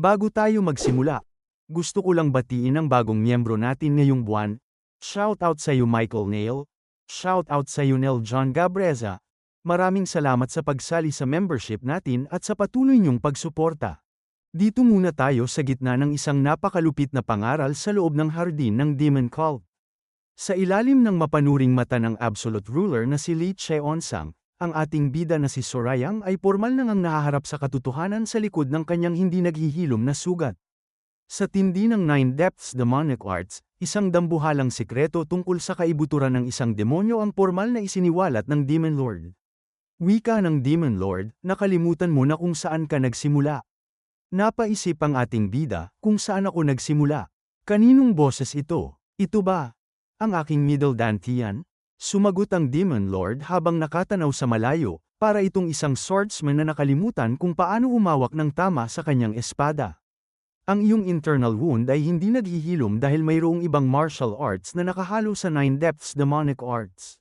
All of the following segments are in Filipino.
Bago tayo magsimula, gusto ko lang batiin ang bagong miyembro natin ngayong buwan. Shoutout sa iyo Michael Nail. Shoutout sa iyo Nel John Gabreza. Maraming salamat sa pagsali sa membership natin at sa patuloy niyong pagsuporta. Dito muna tayo sa gitna ng isang napakalupit na pangaral sa loob ng hardin ng Demon Cult. Sa ilalim ng mapanuring mata ng absolute ruler na si Lee Cheon-sang, ang ating bida na si Sorayang ay pormal nang ang nahaharap sa katotohanan sa likod ng kanyang hindi naghihilom na sugat. Sa tindi ng Nine Depths Demonic Arts, isang dambuhalang sikreto tungkol sa kaibuturan ng isang demonyo ang pormal na isiniwalat ng Demon Lord. Wika ng Demon Lord, nakalimutan mo na kung saan ka nagsimula. Napaisip ang ating bida, kung saan ako nagsimula. Kaninong boses ito? Ito ba ang aking middle dantian? Sumagot ang Demon Lord habang nakatanaw sa malayo, para itong isang swordsman na nakalimutan kung paano humawak ng tama sa kanyang espada. Ang iyong internal wound ay hindi naghihilom dahil mayroong ibang martial arts na nakahalo sa Nine Depths Demonic Arts.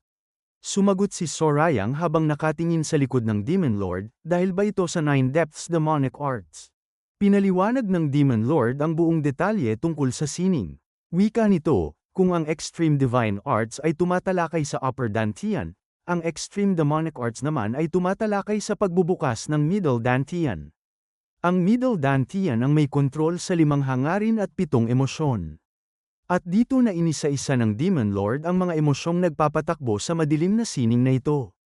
Sumagot si Sorayang habang nakatingin sa likod ng Demon Lord, dahil ba ito sa Nine Depths Demonic Arts? Pinaliwanag ng Demon Lord ang buong detalye tungkol sa sining. Wika nito, kung ang Extreme Divine Arts ay tumatalakay sa Upper Dantian, ang Extreme Demonic Arts naman ay tumatalakay sa pagbubukas ng Middle Dantian. Ang Middle Dantian ang may kontrol sa 5 hangarin at 7 emosyon. At dito na inisa-isa ng Demon Lord ang mga emosyong nagpapatakbo sa madilim na sining na ito.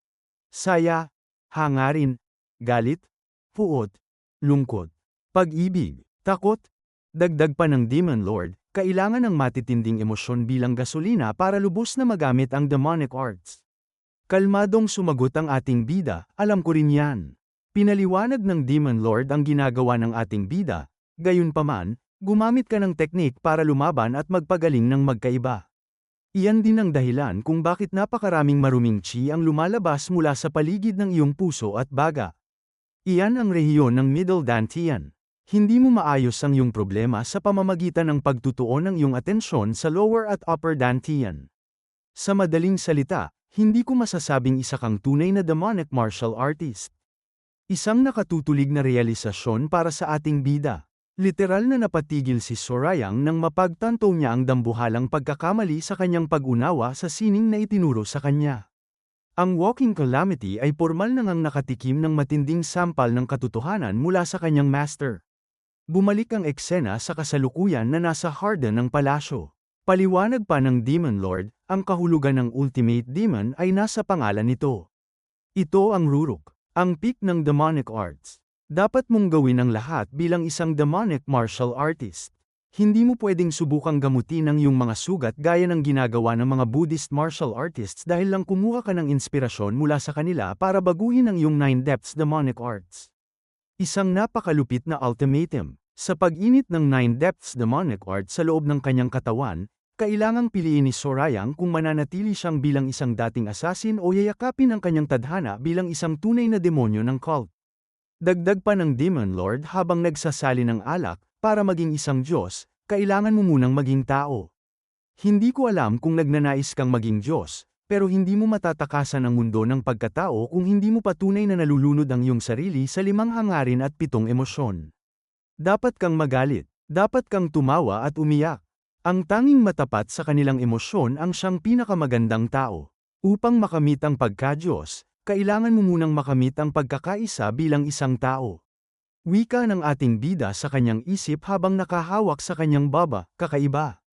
Saya, hangarin, galit, puot, lungkot, pag-ibig, takot. Dagdag pa ng Demon Lord, kailangan ng matitinding emosyon bilang gasolina para lubos na magamit ang demonic arts. Kalmadong sumagot ang ating bida, alam ko rin yan. Pinaliwanag ng Demon Lord ang ginagawa ng ating bida, gayunpaman, gumamit ka ng teknik para lumaban at magpagaling ng magkaiba. Iyan din ang dahilan kung bakit napakaraming maruming chi ang lumalabas mula sa paligid ng iyong puso at baga. Iyan ang rehiyon ng Middle Dantian. Hindi mo maayos ang iyong problema sa pamamagitan ng pagtutuon ng iyong atensyon sa lower at upper dantian. Sa madaling salita, hindi ko masasabing isa kang tunay na demonic martial artist. Isang nakatutulig na realisasyon para sa ating bida. Literal na napatigil si Sorayang nang mapagtanto niya ang dambuhalang pagkakamali sa kanyang pag-unawa sa sining na itinuro sa kanya. Ang Walking Calamity ay pormal nang ang nakatikim ng matinding sampal ng katotohanan mula sa kanyang master. Bumalik ang eksena sa kasalukuyan na nasa harden ng palasyo. Paliwanag pa ng Demon Lord, ang kahulugan ng Ultimate Demon ay nasa pangalan nito. Ito ang Ruruk, ang peak ng demonic arts. Dapat mong gawin ang lahat bilang isang demonic martial artist. Hindi mo pwedeng subukang gamutin ang iyong mga sugat gaya ng ginagawa ng mga Buddhist martial artists dahil lang kumuha ka ng inspirasyon mula sa kanila para baguhin ang iyong Nine Depths Demonic Arts. Isang napakalupit na ultimatum. Sa pag-init ng Nine Depths Demonic Arts sa loob ng kanyang katawan, kailangang piliin ni Sorayang kung mananatili siyang bilang isang dating assassin o yayakapin ang kanyang tadhana bilang isang tunay na demonyo ng cult. Dagdag pa ng Demon Lord habang nagsasali ng alak, para maging isang Diyos, kailangan mo munang maging tao. Hindi ko alam kung nagnanais kang maging Diyos, pero hindi mo matatakasan ang mundo ng pagkatao kung hindi mo patunay na nalulunod ang iyong sarili sa 5 hangarin at 7 emosyon. Dapat kang magalit, dapat kang tumawa at umiyak. Ang tanging matapat sa kanilang emosyon ang siyang pinakamagandang tao. Upang makamit ang pagka-Diyos, kailangan mo munang makamit ang pagkakaisa bilang isang tao. Wika ng ating bida sa kanyang isip habang nakahawak sa kanyang baba, kakaiba.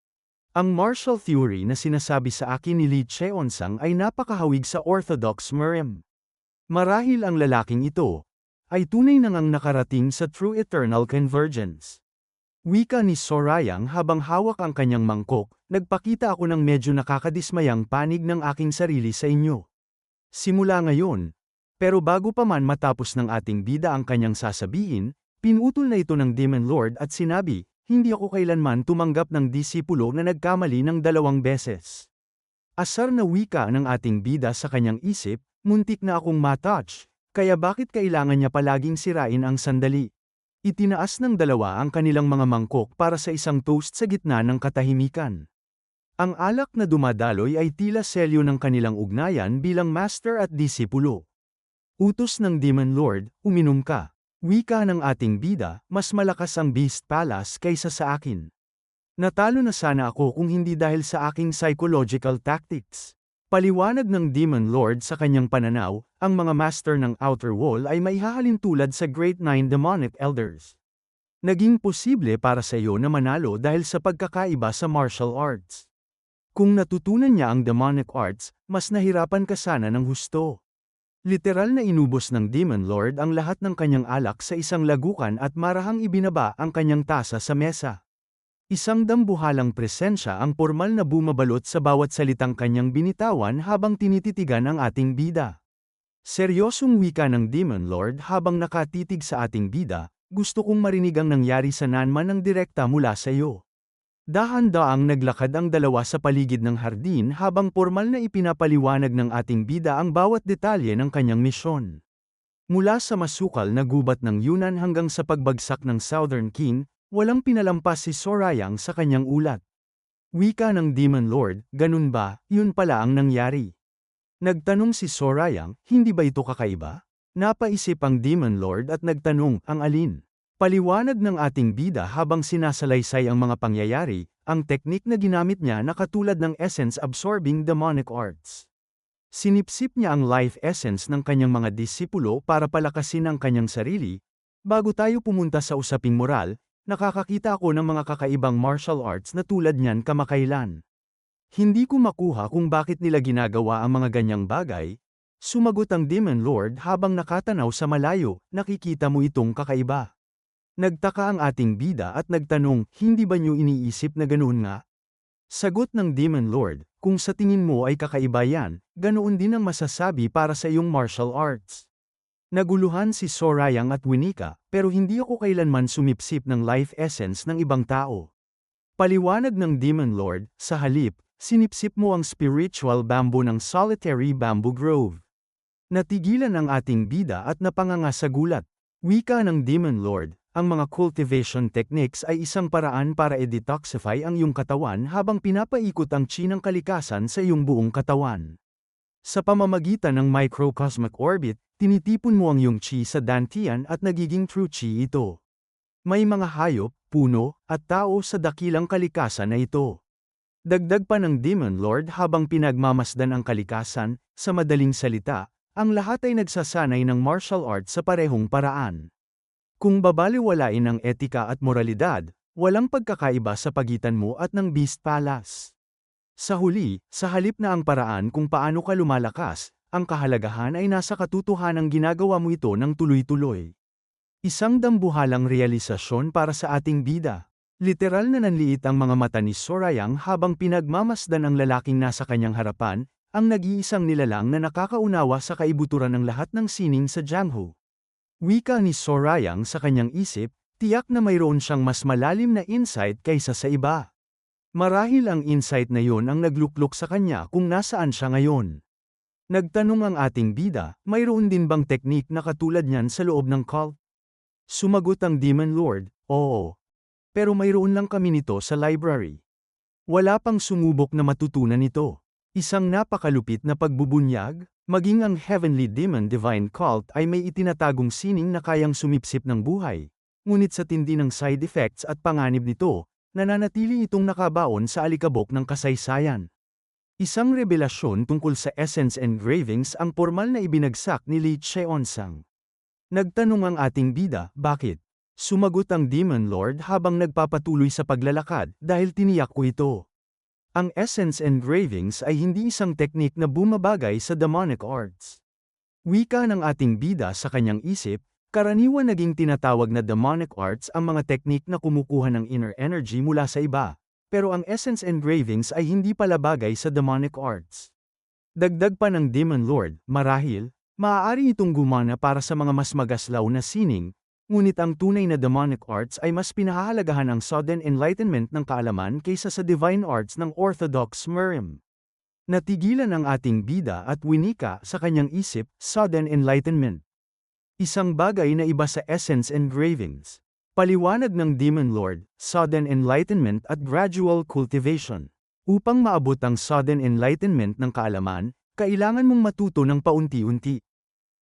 Ang martial theory na sinasabi sa akin ni Lee Cheon-sang ay napakahawig sa orthodox Murim. Marahil ang lalaking ito ay tunay na ngang nakarating sa true eternal convergence. Wika ni Sorayang habang hawak ang kanyang mangkok, nagpakita ako ng medyo nakakadismayang panig ng aking sarili sa inyo. Simula ngayon, pero bago pa man matapos ng ating bida ang kanyang sasabihin, pinutol na ito ng Demon Lord at sinabi, hindi ako kailanman tumanggap ng disipulo na nagkamali ng 2 beses. Asar na wika ng ating bida sa kanyang isip, muntik na akong matouch, kaya bakit kailangan niya palaging sirain ang sandali? Itinaas ng 2 ang kanilang mga mangkok para sa isang toast sa gitna ng katahimikan. Ang alak na dumadaloy ay tila selyo ng kanilang ugnayan bilang master at disipulo. Utos ng Demon Lord, uminom ka. Wika ng ating bida, mas malakas ang Beast Palace kaysa sa akin. Natalo na sana ako kung hindi dahil sa aking psychological tactics. Paliwanag ng Demon Lord sa kanyang pananaw, ang mga master ng Outer Wall ay maihahalin tulad sa Great Nine Demonic Elders. Naging posible para sa iyo na manalo dahil sa pagkakaiba sa martial arts. Kung natutunan niya ang demonic arts, mas nahirapan ka sana ng husto. Literal na inubos ng Demon Lord ang lahat ng kanyang alak sa isang lagukan at marahang ibinaba ang kanyang tasa sa mesa. Isang dambuhalang presensya ang pormal na bumabalot sa bawat salitang kanyang binitawan habang tinititigan ang ating bida. Seryosong wika ng Demon Lord habang nakatitig sa ating bida, gusto kong marinig ang nangyari sa Nanman ng direkta mula sa iyo. Dahan-daang naglakad ang dalawa sa paligid ng hardin habang pormal na ipinapaliwanag ng ating bida ang bawat detalye ng kanyang misyon. Mula sa masukal na gubat ng Yunnan hanggang sa pagbagsak ng Southern King, walang pinalampas si Sorayang sa kanyang ulat. Wika ng Demon Lord, ganun ba, yun pala ang nangyari. Nagtanong si Sorayang, hindi ba ito kakaiba? Napaisip ang Demon Lord at nagtanong, ang alin? Paliwanag ng ating bida habang sinasalaysay ang mga pangyayari, ang teknik na ginamit niya na katulad ng essence-absorbing demonic arts. Sinipsip niya ang life essence ng kanyang mga disipulo para palakasin ang kanyang sarili. Bago tayo pumunta sa usaping moral, nakakakita ako ng mga kakaibang martial arts na tulad niyan kamakailan. Hindi ko makuha kung bakit nila ginagawa ang mga ganyang bagay. Sumagot ang Demon Lord habang nakatanaw sa malayo, nakikita mo itong kakaiba. Nagtaka ang ating bida at nagtanong, hindi ba niyo iniisip na ganoon nga? Sagot ng Demon Lord, kung sa tingin mo ay kakaiba yan, ganoon din ang masasabi para sa iyong martial arts. Naguluhan si Sorayang at Winika, pero hindi ako kailanman sumipsip ng life essence ng ibang tao. Paliwanag ng Demon Lord, sa halip, sinipsip mo ang spiritual bamboo ng Solitary Bamboo Grove. Natigilan ang ating bida at napanganga sa gulat. Wika ng Demon Lord, ang mga cultivation techniques ay isang paraan para i-detoxify ang iyong katawan habang pinapaikot ang chi ng kalikasan sa iyong buong katawan. Sa pamamagitan ng microcosmic orbit, tinitipon mo ang iyong chi sa dantian at nagiging true chi ito. May mga hayop, puno, at tao sa dakilang kalikasan na ito. Dagdag pa ng Demon Lord habang pinagmamasdan ang kalikasan, sa madaling salita, ang lahat ay nagsasanay ng martial arts sa parehong paraan. Kung babaliwalain ang etika at moralidad, walang pagkakaiba sa pagitan mo at ng Beast Palace. Sa huli, sa halip na ang paraan kung paano ka lumalakas, ang kahalagahan ay nasa katotohanang ginagawa mo ito ng tuloy-tuloy. Isang dambuhalang realisasyon para sa ating bida. Literal na nanliit ang mga mata ni Sorayang habang pinagmamasdan ang lalaking nasa kanyang harapan, ang nag-iisang nilalang na nakakaunawa sa kaibuturan ng lahat ng sining sa Jianghu. Wika ni Sorayang sa kanyang isip, tiyak na mayroon siyang mas malalim na insight kaysa sa iba. Marahil ang insight na yon ang nagluklok sa kanya kung nasaan siya ngayon. Nagtanong ang ating bida, mayroon din bang teknik na katulad niyan sa loob ng cult? Sumagot ang Demon Lord, oo. Pero mayroon lang kami nito sa library. Wala pang sumubok na matutunan ito. Isang napakalupit na pagbubunyag, maging ang Heavenly Demon Divine Cult ay may itinatagong sining na kayang sumipsip ng buhay. Ngunit sa tindi ng side effects at panganib nito, nananatili itong nakabaon sa alikabok ng kasaysayan. Isang revelasyon tungkol sa essence engravings ang pormal na ibinagsak ni Li Cheonsang. Nagtanong ang ating bida, bakit? Sumagot ang Demon Lord habang nagpapatuloy sa paglalakad, dahil tiniyak ko ito. Ang essence engravings ay hindi isang teknik na bumabagay sa demonic arts. Wika ng ating bida sa kanyang isip, karaniwan naging tinatawag na demonic arts ang mga teknik na kumukuha ng inner energy mula sa iba, pero ang essence engravings ay hindi pala bagay sa demonic arts. Dagdag pa ng Demon Lord, marahil, maaari itong gumana para sa mga mas magaslaw na sining, ngunit ang tunay na demonic arts ay mas pinahahalagahan ang sudden enlightenment ng kaalaman kaysa sa divine arts ng orthodox Murim. Natigilan ang ating bida at Winika sa kanyang isip, sudden enlightenment. Isang bagay na iba sa essence engravings. Paliwanag ng Demon Lord, sudden enlightenment at gradual cultivation. Upang maabot ang sudden enlightenment ng kaalaman, kailangan mong matuto ng paunti-unti.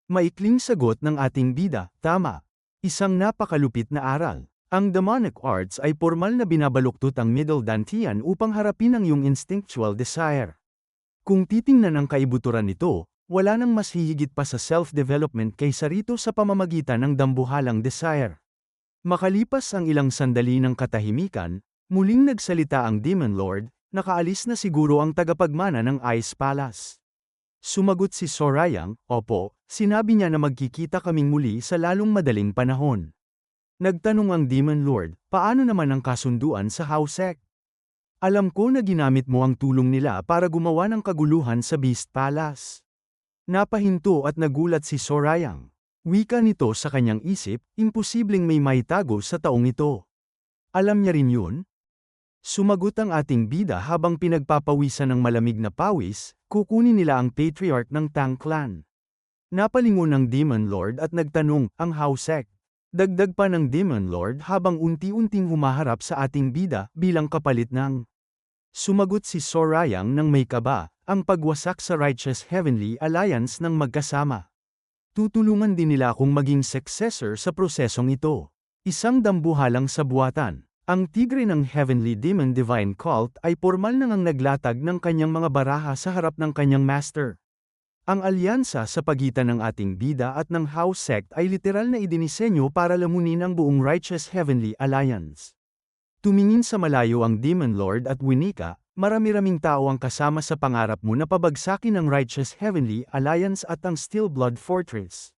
Maikling sagot ng ating bida, tama. Isang napakalupit na aral. Ang demonic arts ay formal na binabaluktot ang middle dantian upang harapin ang iyong instinctual desire. Kung titingnan ang kaibuturan nito, wala nang mas hihigit pa sa self-development kaysa rito sa pamamagitan ng dambuhalang desire. Makalipas ang ilang sandali ng katahimikan, muling nagsalita ang Demon Lord, nakaalis na siguro ang tagapagmana ng Ice Palace. Sumagot si Sorayang, opo, sinabi niya na magkikita kaming muli sa lalong madaling panahon. Nagtanong ang Demon Lord, paano naman ang kasunduan sa Housek? Alam ko na ginamit mo ang tulong nila para gumawa ng kaguluhan sa Beast Palace. Napahinto at nagulat si Sorayang. Wika nito sa kanyang isip, imposibleng may maitago sa taong ito. Alam niya rin yun? Sumagot ang ating bida habang pinagpapawisan ng malamig na pawis, kukunin nila ang patriarch ng Tang Clan. Napalingon ng Demon Lord at nagtanong, ang Housek. Dagdag pa ng Demon Lord habang unti-unting humaharap sa ating bida bilang kapalit ng. Sumagot si Sorayang ng may kaba, ang pagwasak sa Righteous Heavenly Alliance ng magkasama. Tutulungan din nila akong maging successor sa prosesong ito. Isang dambuhalang sa buwatan. Ang tigre ng Heavenly Demon Divine Cult ay formal nang naglatag ng kanyang mga baraha sa harap ng kanyang master. Ang alyansa sa pagitan ng ating bida at ng House Sect ay literal na idinisenyo para lamunin ang buong Righteous Heavenly Alliance. Tumingin sa malayo ang Demon Lord at winika, marami-raming tao ang kasama sa pangarap mo na pabagsakin ang Righteous Heavenly Alliance at ang Steel Blood Fortress.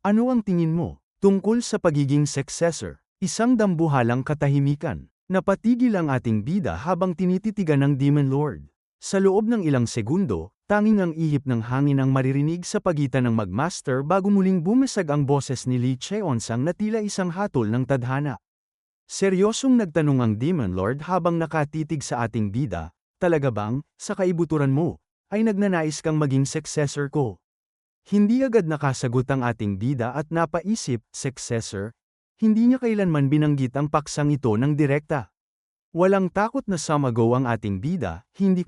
Ano ang tingin mo tungkol sa pagiging successor? Isang dambuhalang katahimikan. Napatigil ang ating bida habang tinititigan ng Demon Lord. Sa loob ng ilang segundo, tanging ang ihip ng hangin ang maririnig sa pagitan ng magmaster bago muling bumisag ang boses ni Li Cheonsang na tila isang hatol ng tadhana. Seryosong nagtanong ang Demon Lord habang nakatitig sa ating bida, talaga bang, sa kaibuturan mo, ay nagnanais kang maging successor ko? Hindi agad nakasagot ang ating bida at napaisip, successor? Hindi niya kailanman binanggit ang paksang ito ng direkta. Walang takot na samago ang ating bida, hindi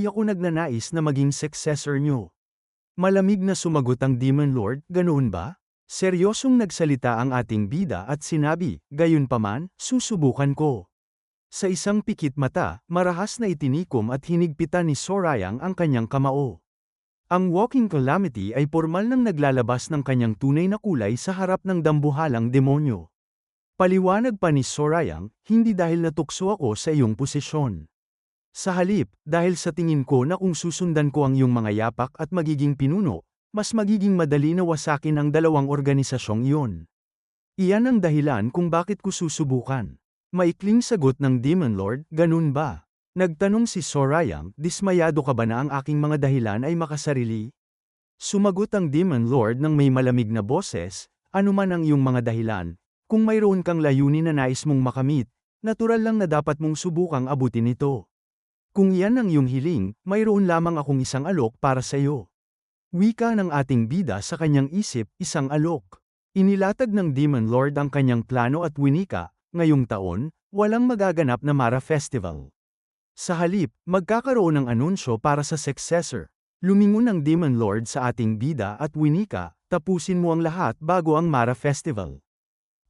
ako nagnanais na maging successor niyo. Malamig na sumagot ang Demon Lord, ganoon ba? Seryosong nagsalita ang ating bida at sinabi, gayunpaman, susubukan ko. Sa isang pikit mata, marahas na itinikom at hinigpitan ni Sorayang ang kanyang kamao. Ang Walking Calamity ay formal nang naglalabas ng kanyang tunay na kulay sa harap ng dambuhalang demonyo. Paliwanag pa ni Sorayang, hindi dahil natukso ako sa iyong posisyon. Sa halip, dahil sa tingin ko na kung susundan ko ang iyong mga yapak at magiging pinuno, mas magiging madali na wasakin ang dalawang organisasyong iyon. Iyan ang dahilan kung bakit ko susubukan. Maikling sagot ng Demon Lord, ganun ba? Nagtanong si Sorayang, dismayado ka ba na ang aking mga dahilan ay makasarili? Sumagot ang Demon Lord ng may malamig na boses, anuman ang iyong mga dahilan, kung mayroon kang layunin na nais mong makamit, natural lang na dapat mong subukang abutin ito. Kung iyan ang iyong hiling, mayroon lamang akong isang alok para sa iyo. Wika ng ating bida sa kanyang isip, isang alok. Inilatag ng Demon Lord ang kanyang plano at winika, ngayong taon, walang magaganap na Mara Festival. Sa halip, magkakaroon ng anunsyo para sa successor. Lumingon ang Demon Lord sa ating bida at winika, tapusin mo ang lahat bago ang Mara Festival.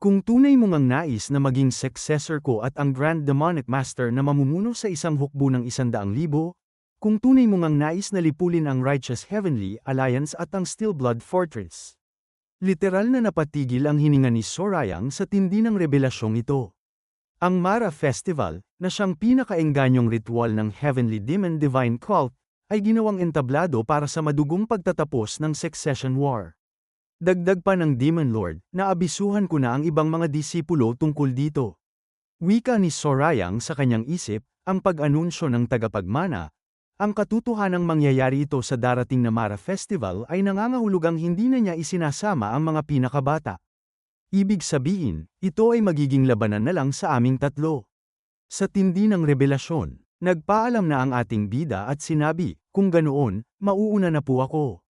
Kung tunay mong ang nais na maging successor ko at ang Grand Demonic Master na mamumuno sa isang hukbo ng 100,000, kung tunay mong ang nais na lipulin ang Righteous Heavenly Alliance at ang Steel Blood Fortress. Literal na napatigil ang hininga ni Sorayang sa tindi ng rebelasyong ito. Ang Mara Festival, na siyang pinakaengganyong ritual ng Heavenly Demon Divine Cult, ay ginawang entablado para sa madugong pagtatapos ng Succession War. Dagdag pa ng Demon Lord, naabisuhan ko na ang ibang mga disipulo tungkol dito. Wika ni Sorayang sa kanyang isip, ang pag-anunsyo ng tagapagmana, ang katotohanang mangyayari ito sa darating na Mara Festival ay nangangahulugang hindi na niya isinasama ang mga pinakabata. Ibig sabihin, ito ay magiging labanan na lang sa aming tatlo. Sa tindi ng rebelasyon, nagpaalam na ang ating bida at sinabi, kung ganoon, mauuna na po ako.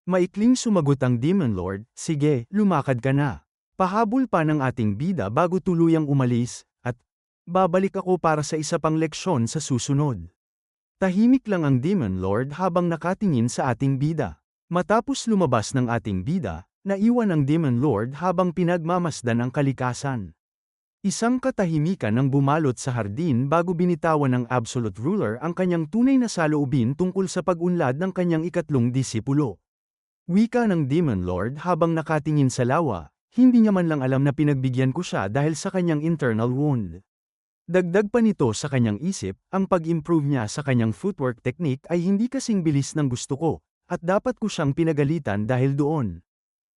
Maikling sumagot ang Demon Lord, sige, lumakad ka na. Pahabol pa ng ating bida bago tuluyang umalis, at babalik ako para sa isa pang leksyon sa susunod. Tahimik lang ang Demon Lord habang nakatingin sa ating bida. Matapos lumabas ng ating bida, Naiwan ang Demon Lord habang pinagmamasdan ang kalikasan. Isang katahimikan ang bumalot sa hardin bago binitawan ng Absolute Ruler ang kanyang tunay na saloobin tungkol sa pag-unlad ng kanyang ikatlong disipulo. Wika ng Demon Lord habang nakatingin sa lawa, hindi niya man lang alam na pinagbigyan ko siya dahil sa kanyang internal wound. Dagdag pa nito sa kanyang isip, ang pag-improve niya sa kanyang footwork technique ay hindi kasing bilis ng gusto ko, at dapat ko siyang pinagalitan dahil doon.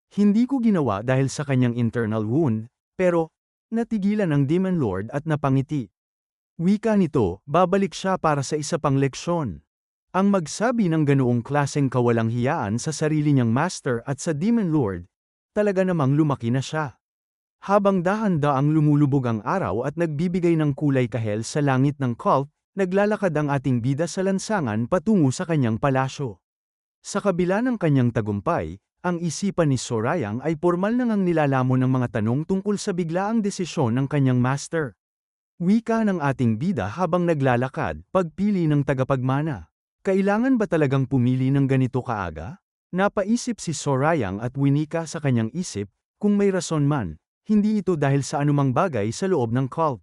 Hindi ko ginawa dahil sa kanyang internal wound, pero, natigilan ang Demon Lord at napangiti. Wika nito, babalik siya para sa isa pang leksyon. Ang magsabi ng ganoong klaseng kawalang hiyaan sa sarili niyang master at sa Demon Lord, talaga namang lumaki na siya. Habang dahan-daang lumulubog ang araw at nagbibigay ng kulay kahel sa langit ng cult, naglalakad ang ating bida sa lansangan patungo sa kanyang palasyo. Sa kabila ng kanyang tagumpay, ang isipan ni Sorayang ay pormal na ngang nilalamon ng mga tanong tungkol sa biglaang desisyon ng kanyang master. Wika ng ating bida habang naglalakad, pagpili ng tagapagmana. Kailangan ba talagang pumili ng ganito kaaga? Napaisip si Sorayang at winika sa kanyang isip, kung may rason man, hindi ito dahil sa anumang bagay sa loob ng cult.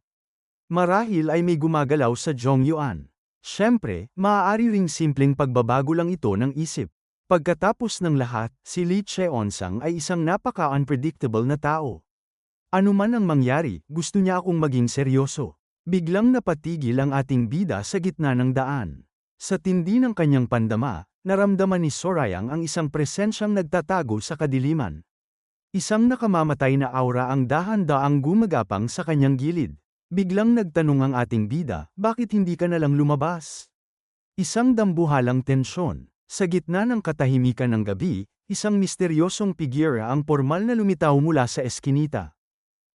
Marahil ay may gumagalaw sa Zhongyuan. Siyempre, maaari ring simpleng pagbabago lang ito ng isip. Pagkatapos ng lahat, si Li Cheonsang ay isang napaka-unpredictable na tao. Ano man ang mangyari, gusto niya akong maging seryoso. Biglang napatigil ang ating bida sa gitna ng daan. Sa tindi ng kanyang pandama, naramdaman ni Sorayang ang isang presensyang nagtatago sa kadiliman. Isang nakamamatay na aura ang dahan-daang gumagapang sa kanyang gilid. Biglang nagtanong ang ating bida, bakit hindi ka nalang lumabas? Isang dambuhalang tensyon. Sa gitna ng katahimikan ng gabi, isang misteryosong figura ang pormal na lumitaw mula sa eskinita.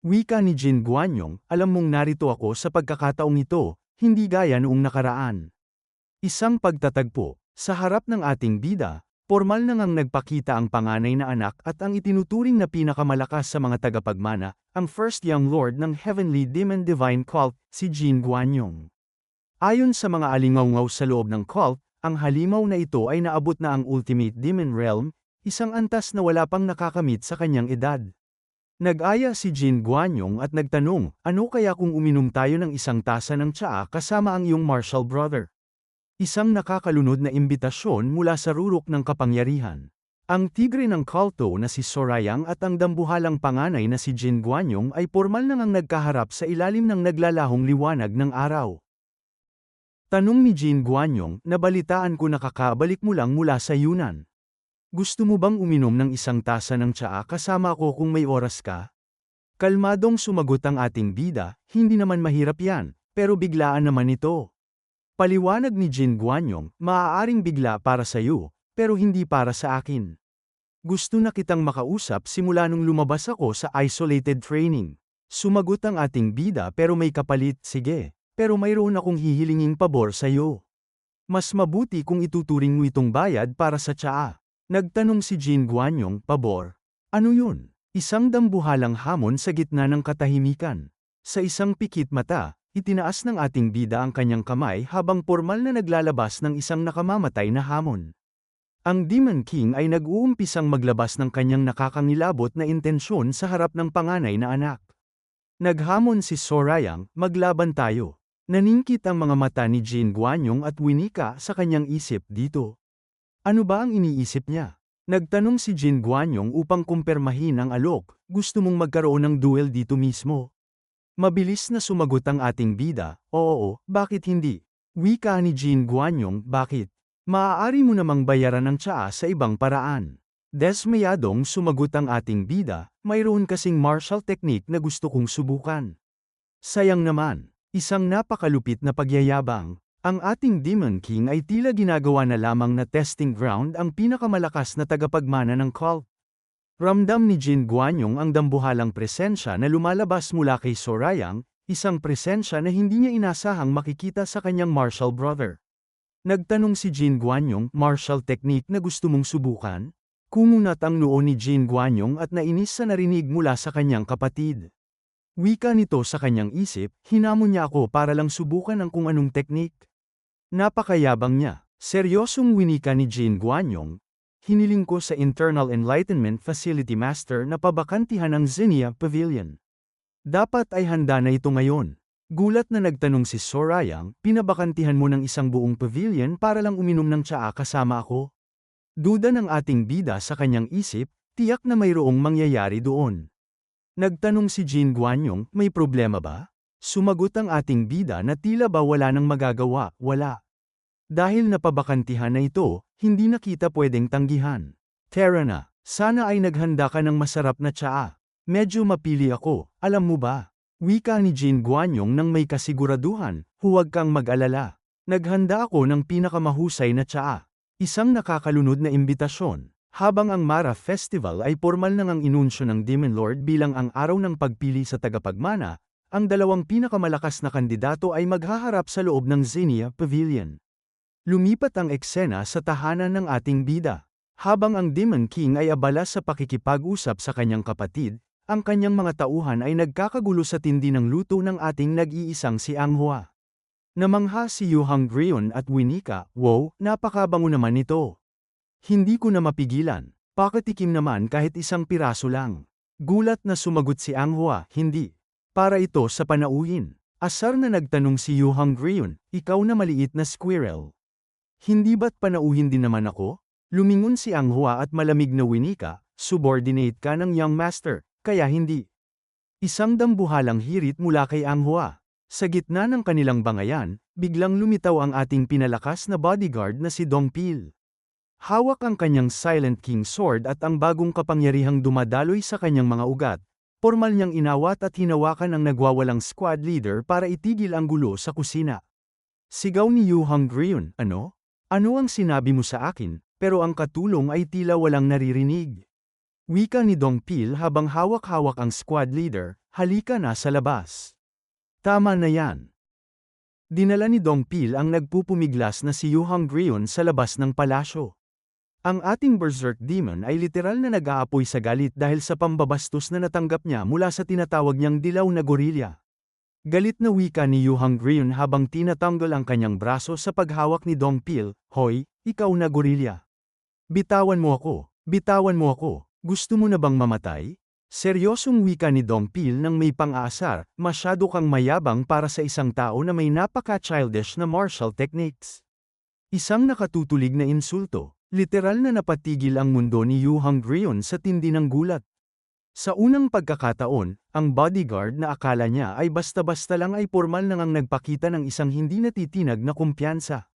Wika ni Jin Guanyong, alam mong narito ako sa pagkakataong ito, hindi gaya noong nakaraan. Isang pagtatagpo, sa harap ng ating bida, pormal na ngang nagpakita ang panganay na anak at ang itinuturing na pinakamalakas sa mga tagapagmana, ang First Young Lord ng Heavenly Demon Divine Cult, si Jin Guanyong. Ayon sa mga alingaw-ngaw sa loob ng cult, ang halimaw na ito ay naabot na ang Ultimate Demon Realm, isang antas na wala pang nakakamit sa kanyang edad. Nag-aya si Jin Guanyong at nagtanong, ano kaya kung uminom tayo ng isang tasa ng tsaa kasama ang iyong martial brother? Isang nakakalunod na imbitasyon mula sa rurok ng kapangyarihan. Ang tigre ng kulto na si Sorayang at ang dambuhalang panganay na si Jin Guanyong ay pormal na ngang nagkaharap sa ilalim ng naglalahong liwanag ng araw. Tanong ni Jin Guanyong, nabalitaan ko nakakabalik mo lang mula sa Yunnan. Gusto mo bang uminom ng isang tasa ng tsaa kasama ko kung may oras ka? Kalmadong sumagot ang ating bida, hindi naman mahirap yan, pero biglaan naman ito. Paliwanag ni Jin Guanyong, maaaring bigla para sa iyo, pero hindi para sa akin. Gusto na kitang makausap simula nung lumabas ako sa isolated training. Sumagot ang ating bida pero may kapalit, sige. Pero mayroon akong hihilinging pabor sa iyo. Mas mabuti kung ituturing mo itong bayad para sa tsaa. Nagtanong si Jin Guanyong, pabor. Ano yun? Isang dambuhalang hamon sa gitna ng katahimikan. Sa isang pikit mata, itinaas ng ating bida ang kanyang kamay habang pormal na naglalabas ng isang nakamamatay na hamon. Ang Demon King ay nag-uumpisang maglabas ng kanyang nakakangilabot na intensyon sa harap ng panganay na anak. Naghamon si Sorayang, maglaban tayo. Naningkit ang mga mata ni Jin Guanyong at winika sa kanyang isip dito. Ano ba ang iniisip niya? Nagtanong si Jin Guanyong upang kumpirmahin ang alok, gusto mong magkaroon ng duel dito mismo? Mabilis na sumagot ang ating bida, oo, bakit hindi? Wika ni Jin Guanyong, bakit? Maaari mo namang bayaran ang tsaa sa ibang paraan. Desmayadong sumagot ang ating bida, mayroon kasing martial technique na gusto kong subukan. Sayang naman. Isang napakalupit na pagyayabang. Ang ating Demon King ay tila ginagawa na lamang na testing ground ang pinakamalakas na tagapagmana ng cult. Ramdam ni Jin Guanyong ang dambuhalang presensya na lumalabas mula kay Sorayang, isang presensya na hindi niya inasahang makikita sa kanyang martial brother. Nagtanong si Jin Guanyong, martial technique na gusto mong subukan? Kumunat ang noo ni Jin Guanyong at nainis sa narinig mula sa kanyang kapatid. Wika nito sa kanyang isip, hinamon niya ako para lang subukan ang kung anong teknik. Napakayabang niya. Seryosong winika ni Jin Guanyong. Hiniling ko sa Internal Enlightenment Facility Master na pabakantihan ang Xenia Pavilion. Dapat ay handa na ito ngayon. Gulat na nagtanong si Sorayang, pinabakantihan mo ng isang buong pavilion para lang uminom ng tsaa kasama ako? Duda ng ating bida sa kanyang isip, tiyak na mayroong mangyayari doon. Nagtanong si Jean Guanyong, may problema ba? Sumagot ang ating bida na tila ba wala nang magagawa, wala. Dahil napabakantihan na ito, hindi na kita pwedeng tanggihan. Tara na, sana ay naghanda ka ng masarap na tsaa. Medyo mapili ako, alam mo ba? Wika ni Jean Guanyong nang may kasiguraduhan, huwag kang mag-alala. Naghanda ako ng pinakamahusay na tsaa. Isang nakakalunod na imbitasyon. Habang ang Mara Festival ay formal nang ang inunsyo ng Demon Lord bilang ang araw ng pagpili sa tagapagmana, ang dalawang pinakamalakas na kandidato ay maghaharap sa loob ng Xenia Pavilion. Lumipat ang eksena sa tahanan ng ating bida. Habang ang Demon King ay abala sa pakikipag-usap sa kanyang kapatid, ang kanyang mga tauhan ay nagkakagulo sa tindi ng luto ng ating nag-iisang si Anghua. Namangha si Yu Hungrion at Winika, wow, napakabango naman ito. Hindi ko na mapigilan, pakatikim naman kahit isang piraso lang. Gulat na sumagot si Anghua, hindi. Para ito sa panauhin. Asar na nagtanong si Yu Hungrion, ikaw na maliit na squirrel. Hindi ba't panauhin din naman ako? Lumingon si Anghua at malamig na winika, subordinate ka ng young master. Kaya hindi. Isang dambuhalang hirit mula kay Anghua. Sa gitna ng kanilang bangayan, biglang lumitaw ang ating pinalakas na bodyguard na si Dongpil. Hawak ang kanyang Silent King sword at ang bagong kapangyarihang dumadaloy sa kanyang mga ugat. Formal niyang inawat at hinawakan ang nagwawalang squad leader para itigil ang gulo sa kusina. Sigaw ni Yu Hungrion, ano? Ano ang sinabi mo sa akin? Pero ang katulong ay tila walang naririnig. Wika ni Dongpil habang hawak-hawak ang squad leader, halika na sa labas. Tama na yan. Dinala ni Dongpil ang nagpupumiglas na si Yu Hungrion sa labas ng palasyo. Ang ating berserk demon ay literal na nag-aapoy sa galit dahil sa pambabastos na natanggap niya mula sa tinatawag niyang dilaw na gorilya. Galit na wika ni Yu Hungrion habang tinatanggol ang kanyang braso sa paghawak ni Dongpil, hoy, ikaw na gorilya. Bitawan mo ako, bitawan mo ako. Gusto mo na bang mamatay? Seryosong wika ni Dongpil nang may pang-aasar, masyado kang mayabang para sa isang tao na may napaka-childish na martial techniques. Isang nakatutulig na insulto, literal na napatigil ang mundo ni Yu Hungrion sa tindi ng gulat. Sa unang pagkakataon, ang bodyguard na akala niya ay basta-basta lang ay formal nang ang nagpakita ng isang hindi natitinag na kumpiyansa.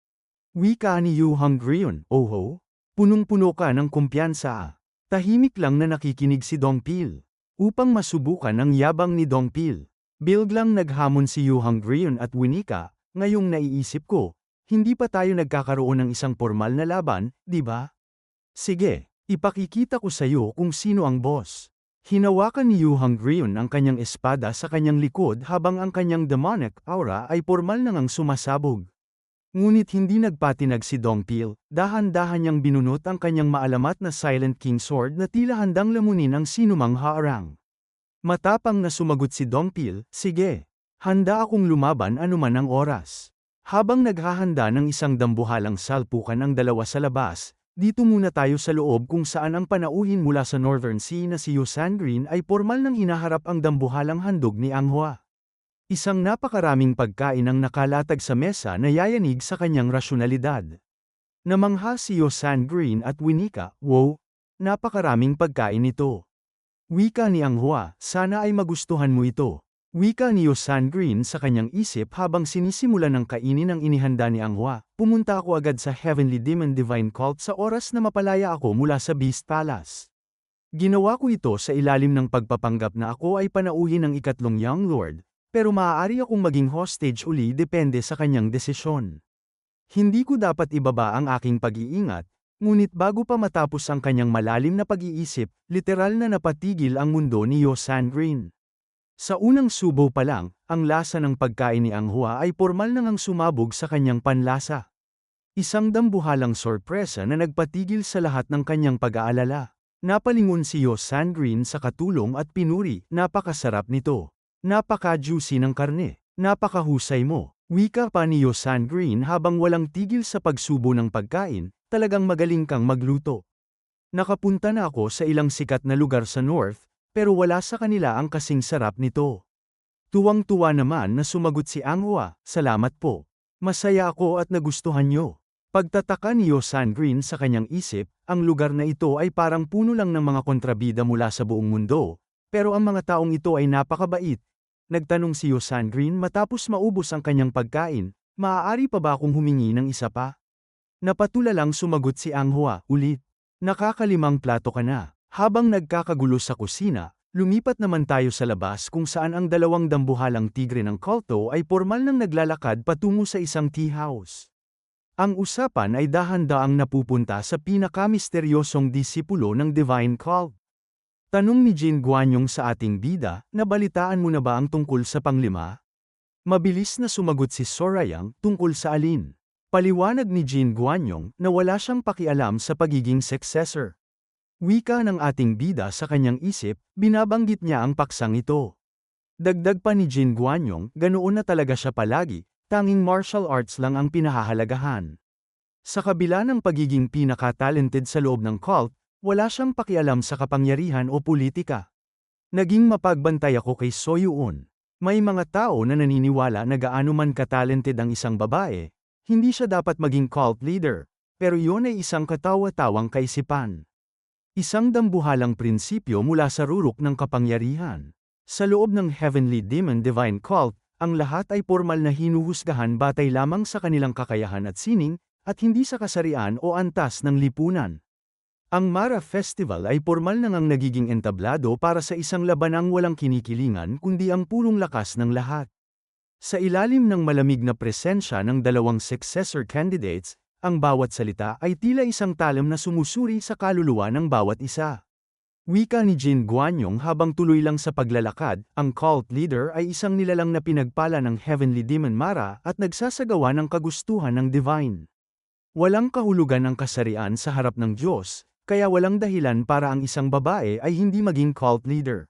Wika ni Yu Hungrion, oho? Punong-puno ka ng kumpiyansa. Tahimik lang na nakikinig si Dongpil. Upang masubukan ang yabang ni Dongpil, biglang naghamon si Yu Hungrion at Winika, ngayong naiisip ko, hindi pa tayo nagkakaroon ng isang formal na laban, di ba? Sige, ipakikita ko sa iyo kung sino ang boss. Hinawakan ni Yu Hungrion ang kanyang espada sa kanyang likod habang ang kanyang demonic aura ay formal nang sumasabog. Ngunit hindi nagpatinag si Dongpil, dahan-dahan niyang binunot ang kanyang maalamat na Silent King sword na tila handang lamunin ang sinumang haarang. Matapang na sumagot si Dongpil, sige, handa akong lumaban anuman ang oras. Habang naghahanda ng isang dambuhalang salpukan ang dalawa sa labas, dito muna tayo sa loob kung saan ang panauhin mula sa Northern Sea na si Yu Sangrin ay formal nang hinaharap ang dambuhalang handog ni Anghua. Isang napakaraming pagkain ang nakalatag sa mesa na yayanig sa kanyang rasyonalidad. Namangha si Yu Sangrin at Winika, wow, napakaraming pagkain ito. Wika ni Anghua, sana ay magustuhan mo ito. Wika ni Yu Sangrin sa kanyang isip habang sinisimula ng kainin ang inihanda ni Anghua. Pumunta ako agad sa Heavenly Demon Divine Cult sa oras na mapalaya ako mula sa Beast Palace. Ginawa ko ito sa ilalim ng pagpapanggap na ako ay panauhin ng ikatlong Young Lord. Pero maaari akong maging hostage uli depende sa kanyang desisyon. Hindi ko dapat ibaba ang aking pag-iingat, ngunit bago pa matapos ang kanyang malalim na pag-iisip, literal na napatigil ang mundo ni Yu Sangrin. Sa unang subo pa lang, ang lasa ng pagkain ni Anghua ay formal nang sumabog sa kanyang panlasa. Isang dambuhalang sorpresa na nagpatigil sa lahat ng kanyang pag-aalala. Napalingon si Yu Sangrin sa katulong at pinuri, napakasarap nito. Napaka-juicy ng karne. Napakahusay mo. Wika pa ni Yu Sangrin habang walang tigil sa pagsubo ng pagkain, talagang magaling kang magluto. Nakapunta na ako sa ilang sikat na lugar sa North, pero wala sa kanila ang kasing sarap nito. Tuwang-tuwa naman na sumagot si Anghua, salamat po. Masaya ako at nagustuhan nyo. Pagtataka ni Yosan Green sa kanyang isip, ang lugar na ito ay parang puno lang ng mga kontrabida mula sa buong mundo, pero ang mga taong ito ay napakabait. Nagtanong si Yosan Green matapos maubos ang kanyang pagkain, maaari pa ba akong humingi ng isa pa? Napatulalang sumagot si Anghua, ulit. Nakakalimang plato ka na. Habang nagkakagulo sa kusina, lumipat naman tayo sa labas kung saan ang dalawang dambuhalang tigre ng kulto ay pormal nang naglalakad patungo sa isang tea house. Ang usapan ay dahan-daang napupunta sa pinakamisteryosong disipulo ng Divine Cult. Tanong ni Jin Guanyong sa ating bida, nabalitaan mo na ba ang tungkol sa panglima? Mabilis na sumagot si Sorayang, tungkol sa alin? Paliwanag ni Jin Guanyong na wala siyang pakialam sa pagiging successor. Wika ng ating bida sa kanyang isip, binabanggit niya ang paksang ito. Dagdag pa ni Jin Guanyong, ganoon na talaga siya palagi, tanging martial arts lang ang pinahahalagahan. Sa kabila ng pagiging pinaka-talented sa loob ng cult, wala siyang pakialam sa kapangyarihan o politika. Naging mapagbantay ako kay Soyuon. May mga tao na naniniwala na gaano man ka-talented ang isang babae, hindi siya dapat maging cult leader, pero iyon ay isang katawa-tawang kaisipan. Isang dambuhalang prinsipyo mula sa rurok ng kapangyarihan. Sa loob ng Heavenly Demon Divine Cult, ang lahat ay pormal na hinuhusgahan batay lamang sa kanilang kakayahan at sining, at hindi sa kasarian o antas ng lipunan. Ang Mara Festival ay pormal na ngang nagiging entablado para sa isang labanang walang kinikilingan kundi ang purong lakas ng lahat. Sa ilalim ng malamig na presensya ng dalawang successor candidates, ang bawat salita ay tila isang talam na sumusuri sa kaluluwa ng bawat isa. Wika ni Jin Guanyong habang tuloy lang sa paglalakad, ang cult leader ay isang nilalang na pinagpala ng Heavenly Demon Mara at nagsasagawa ng kagustuhan ng Divine. Walang kahulugan ang kasarian sa harap ng Diyos, kaya walang dahilan para ang isang babae ay hindi maging cult leader.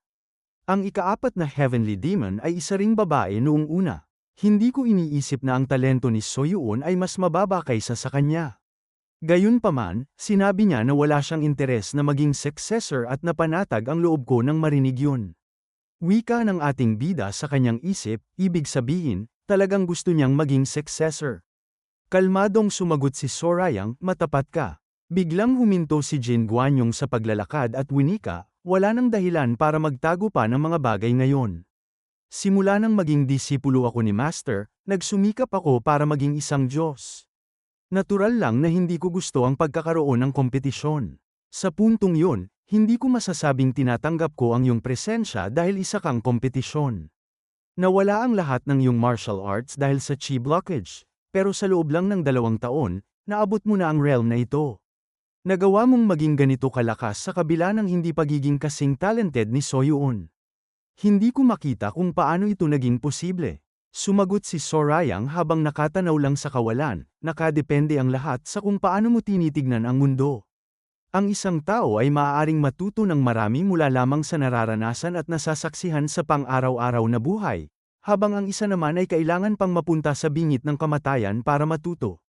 Ang ikaapat na Heavenly Demon ay isa ring babae noong una. Hindi ko iniisip na ang talento ni Soyuon ay mas mababa kaysa sa kanya. Gayunpaman, sinabi niya na wala siyang interes na maging successor at napanatag ang loob ko nang marinig yun. Wika ng ating bida sa kanyang isip, ibig sabihin, talagang gusto niyang maging successor. Kalmadong sumagot si Sorayang, matapat ka. Biglang huminto si Jin Guanyong sa paglalakad at winika, wala nang dahilan para magtago pa ng mga bagay ngayon. Simula nang maging disipulo ako ni Master, nagsumikap ako para maging isang Diyos. Natural lang na hindi ko gusto ang pagkakaroon ng kompetisyon. Sa puntong yun, hindi ko masasabing tinatanggap ko ang iyong presensya dahil isa kang kompetisyon. Nawala ang lahat ng iyong martial arts dahil sa chi blockage, pero sa loob lang ng 2 taon, naabot mo na ang realm na ito. Nagawa mong maging ganito kalakas sa kabila ng hindi pagiging kasing talented ni Soyuon. Hindi ko makita kung paano ito naging posible. Sumagot si Sorayang habang nakatanaw lang sa kawalan, nakadepende ang lahat sa kung paano mo tinitignan ang mundo. Ang isang tao ay maaaring matuto ng marami mula lamang sa nararanasan at nasasaksihan sa pang-araw-araw na buhay, habang ang isa naman ay kailangan pang mapunta sa bingit ng kamatayan para matuto.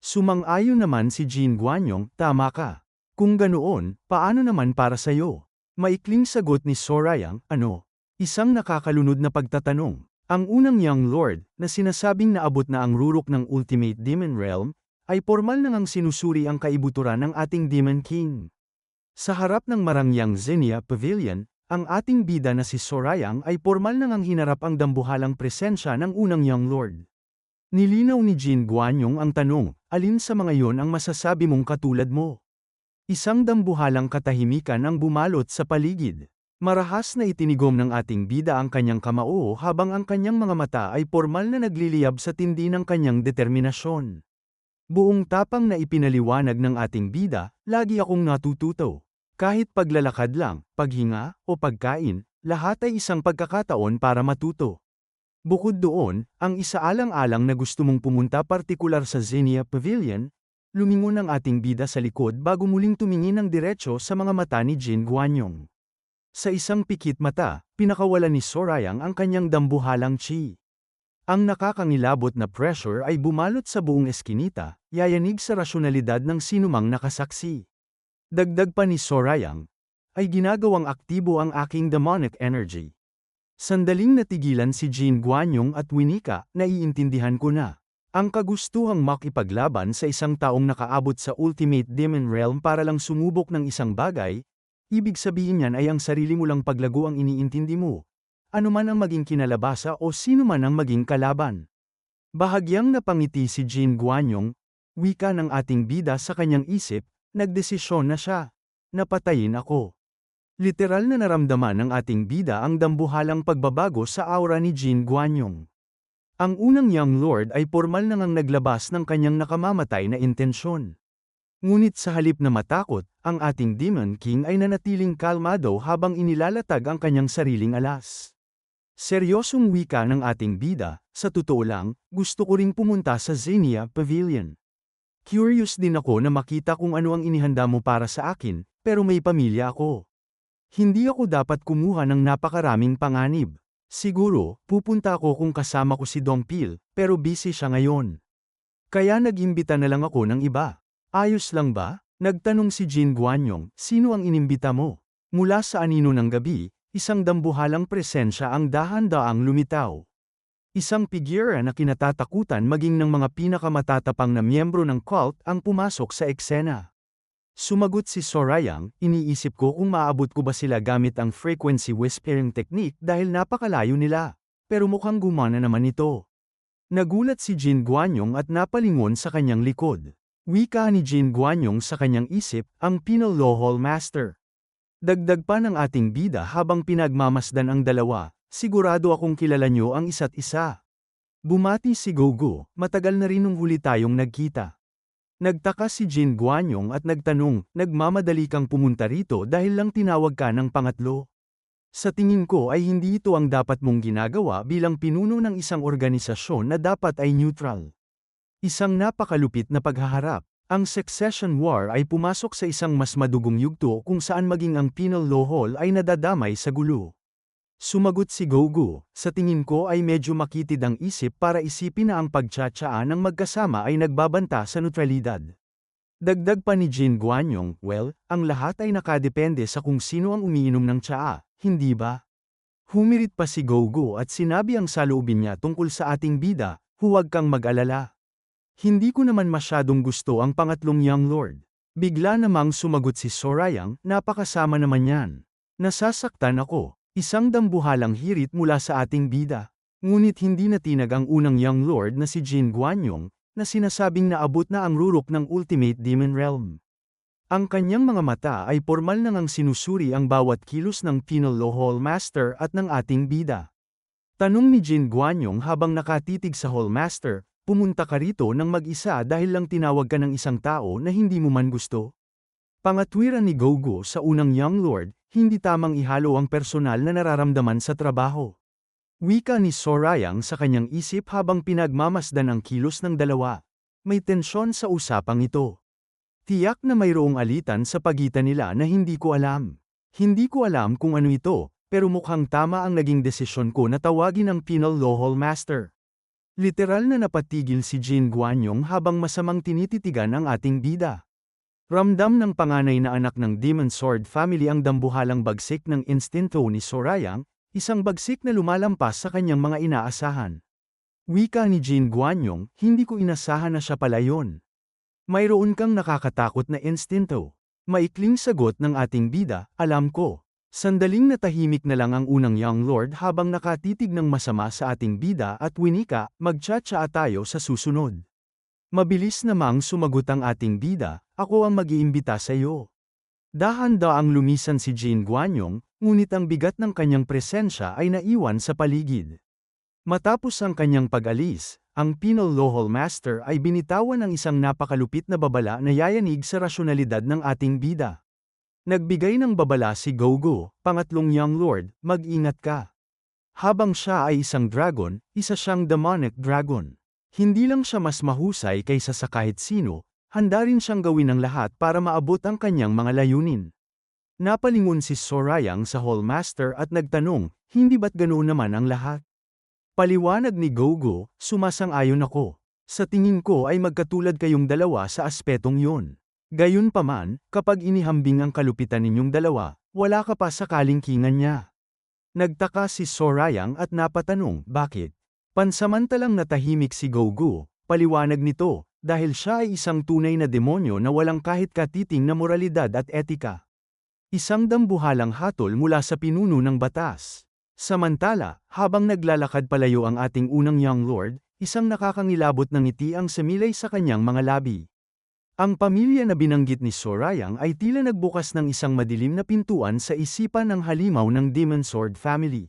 Sumang-ayon naman si Jin Guanyong, tama ka. Kung ganoon, paano naman para sa'yo? Maikling sagot ni Sorayang, ano? Isang nakakalunod na pagtatanong. Ang unang Young Lord, na sinasabing naabot na ang rurok ng Ultimate Demon Realm, ay pormal na ngang sinusuri ang kaibuturan ng ating Demon King. Sa harap ng Marangyang Xenia Pavilion, ang ating bida na si Sorayang ay pormal na ngang hinarap ang dambuhalang presensya ng unang Young Lord. Nilinaw ni Jin Guanyong ang tanong, alin sa mga yon ang masasabi mong katulad mo? Isang dambuhalang katahimikan ang bumalot sa paligid. Marahas na itinigom ng ating bida ang kanyang kamao habang ang kanyang mga mata ay pormal na nagliliyab sa tindi ng kanyang determinasyon. Buong tapang na ipinaliwanag ng ating bida, lagi akong natututo. Kahit paglalakad lang, paghinga, o pagkain, lahat ay isang pagkakataon para matuto. Bukod doon, ang isaalang-alang na gusto mong pumunta partikular sa Xenia Pavilion, lumingon ang ating bida sa likod bago muling tumingin ng diretsyo sa mga mata ni Jin Guanyong. Sa isang pikit mata, pinakawalan ni Sorayang ang kanyang dambuhalang chi. Ang nakakangilabot na pressure ay bumalot sa buong eskinita, yayanig sa rasyonalidad ng sinumang nakasaksi. Dagdag pa ni Sorayang, ay ginagawang aktibo ang aking demonic energy. Sandaling natigilan si Jin Guanyong at winika, naiintindihan ko na. Ang kagustuhang makipaglaban sa isang taong nakaabot sa Ultimate Demon Realm para lang sumubok ng isang bagay, ibig sabihin niyan ay ang sarili mo lang paglago ang iniintindi mo. Ano man ang maging kinalabasa o sino man ang maging kalaban. Bahagyang napangiti si Jin Guanyong, wika ng ating bida sa kanyang isip, nagdesisyon na siya. Napatayin ako. Literal na naramdaman ng ating bida ang dambuhalang pagbabago sa aura ni Jin Guanyong. Ang unang Young Lord ay pormal na ngang naglabas ng kanyang nakamamatay na intensyon. Ngunit sa halip na matakot, ang ating Demon King ay nanatiling kalmado habang inilalatag ang kanyang sariling alas. Seryosong wika ng ating bida, sa totoo lang, gusto ko ring pumunta sa Xenia Pavilion. Curious din ako na makita kung ano ang inihanda mo para sa akin, pero may pamilya ako. Hindi ako dapat kumuha ng napakaraming panganib. Siguro, pupunta ako kung kasama ko si Dongpil, pero busy siya ngayon. Kaya nag-imbita na lang ako ng iba. Ayos lang ba? Nagtanong si Jin Guanyong, sino ang inimbita mo? Mula sa anino ng gabi, isang dambuhalang presensya ang dahan-daang lumitaw. Isang figura na kinatatakutan maging ng mga pinakamatatapang na miyembro ng cult ang pumasok sa eksena. Sumagot si Sorayang, iniisip ko kung maabot ko ba sila gamit ang frequency whispering technique dahil napakalayo nila. Pero mukhang gumana naman ito. Nagulat si Jin Guanyong at napalingon sa kanyang likod. Wika ni Jin Guanyong sa kanyang isip, ang Penal Lohol Master. Dagdag pa ng ating bida habang pinagmamasdan ang dalawa, sigurado akong kilala nyo ang isa't isa. Bumati si Gogo, matagal na rin nung huli tayong nagkita. Nagtaka si Jin Guanyong at nagtanong, nagmamadali kang pumunta rito dahil lang tinawag ka ng pangatlo. Sa tingin ko ay hindi ito ang dapat mong ginagawa bilang pinuno ng isang organisasyon na dapat ay neutral. Isang napakalupit na paghaharap. Ang Succession War ay pumasok sa isang mas madugong yugto kung saan maging ang Penal Lohol ay nadadamay sa gulo. Sumagot si Gogo, sa tingin ko ay medyo makitid ang isip para isipin na ang pagtsatsaan ng magkasama ay nagbabanta sa neutralidad. Dagdag pa ni Jin Guanyong, well, ang lahat ay nakadepende sa kung sino ang umiinom ng tsaa, hindi ba? Humirit pa si Gogo at sinabi ang saloobin niya tungkol sa ating bida, huwag kang mag-alala. Hindi ko naman masyadong gusto ang pangatlong Young Lord. Bigla namang sumagot si Sorayang, napakasama naman yan. Nasasaktan ako. Isang dambuhalang hirit mula sa ating bida. Ngunit hindi natinag ang unang Young Lord na si Jin Guanyong, na sinasabing naabot na ang rurok ng Ultimate Demon Realm. Ang kanyang mga mata ay pormal na ngang sinusuri ang bawat kilos ng Penal Lohol Master at ng ating bida. Tanong ni Jin Guanyong habang nakatitig sa Hall Master, pumunta ka rito ng mag-isa dahil lang tinawag ka ng isang tao na hindi mo man gusto? Pangatwiran ni Gogo sa unang Young Lord, hindi tamang ihalo ang personal na nararamdaman sa trabaho. Wika ni Sorayang sa kanyang isip habang pinagmamasdan ang kilos ng dalawa. May tensyon sa usapang ito. Tiyak na mayroong alitan sa pagitan nila na hindi ko alam. Hindi ko alam kung ano ito, pero mukhang tama ang naging desisyon ko na tawagin ang Penal Lohol Master. Literal na napatigil si Jin Guanyong habang masamang tinititigan ang ating bida. Ramdam ng panganay na anak ng Demon Sword family ang dambuhalang bagsik ng instinto ni Sorayang, isang bagsik na lumalampas sa kanyang mga inaasahan. Wika ni Jin Guanyong, hindi ko inasahan na siya pala yun. Mayroon kang nakakatakot na instinto. Maikling sagot ng ating bida, alam ko. Sandaling natahimik na lang ang unang Young Lord habang nakatitig ng masama sa ating bida at winika, magtsatsaa tayo sa susunod. Mabilis namang sumagot ang ating bida, ako ang mag-iimbita sa iyo. Dahan-daang lumisan si Jin Guanyong, ngunit ang bigat ng kanyang presensya ay naiwan sa paligid. Matapos ang kanyang pag-alis, ang Penal Lohol Master ay binitawan ng isang napakalupit na babala na yayanig sa rasyonalidad ng ating bida. Nagbigay ng babala si Gogo, pangatlong Young Lord, mag-ingat ka. Habang siya ay isang dragon, isa siyang demonic dragon. Hindi lang siya mas mahusay kaysa sa kahit sino, handa rin siyang gawin ang lahat para maabot ang kanyang mga layunin. Napalingon si Sorayang sa Hall Master at nagtanong, hindi ba't ganoon naman ang lahat? Paliwanag ni Gogo, sumasang-ayon ako. Sa tingin ko ay magkatulad kayong dalawa sa aspetong yun. Gayunpaman, kapag inihambing ang kalupitan ninyong dalawa, wala ka pa sa kalingkingan niya. Nagtaka si Sorayang at napatanong, bakit? Pansamantalang natahimik si Gogu, paliwanag nito, dahil siya ay isang tunay na demonyo na walang kahit katiting na moralidad at etika. Isang dambuhalang hatol mula sa pinuno ng batas. Samantala, habang naglalakad palayo ang ating unang Young Lord, isang nakakangilabot ng ngiti ang sumilay sa kanyang mga labi. Ang pamilya na binanggit ni Sorayang ay tila nagbukas ng isang madilim na pintuan sa isipan ng halimaw ng Demon Sword family.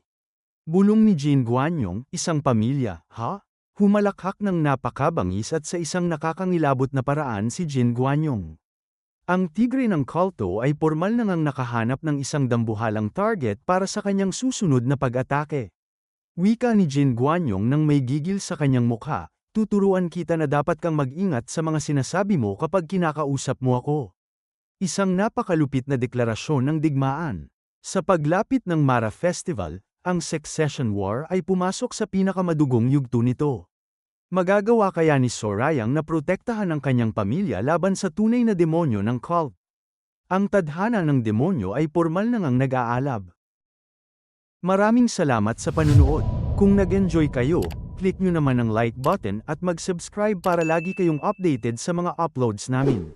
Bulong ni Jin Guanyong, isang pamilya, ha? Humalakhak ng napakabangis at sa isang nakakangilabot na paraan si Jin Guanyong. Ang tigre ng Kalto ay pormal nang nakahanap ng isang dambuhalang target para sa kanyang susunod na pag-atake. Wika ni Jin Guanyong nang may gigil sa kanyang mukha, tuturuan kita na dapat kang mag-ingat sa mga sinasabi mo kapag kinakausap mo ako. Isang napakalupit na deklarasyon ng digmaan. Sa paglapit ng Mara Festival, ang Succession War ay pumasok sa pinakamadugong yugto nito. Magagawa kaya ni Sorayang na protektahan ang kanyang pamilya laban sa tunay na demonyo ng cult? Ang tadhana ng demonyo ay pormal nang nag-aalab. Maraming salamat sa panunood. Kung nag-enjoy kayo, click nyo naman ang like button at mag-subscribe para lagi kayong updated sa mga uploads namin.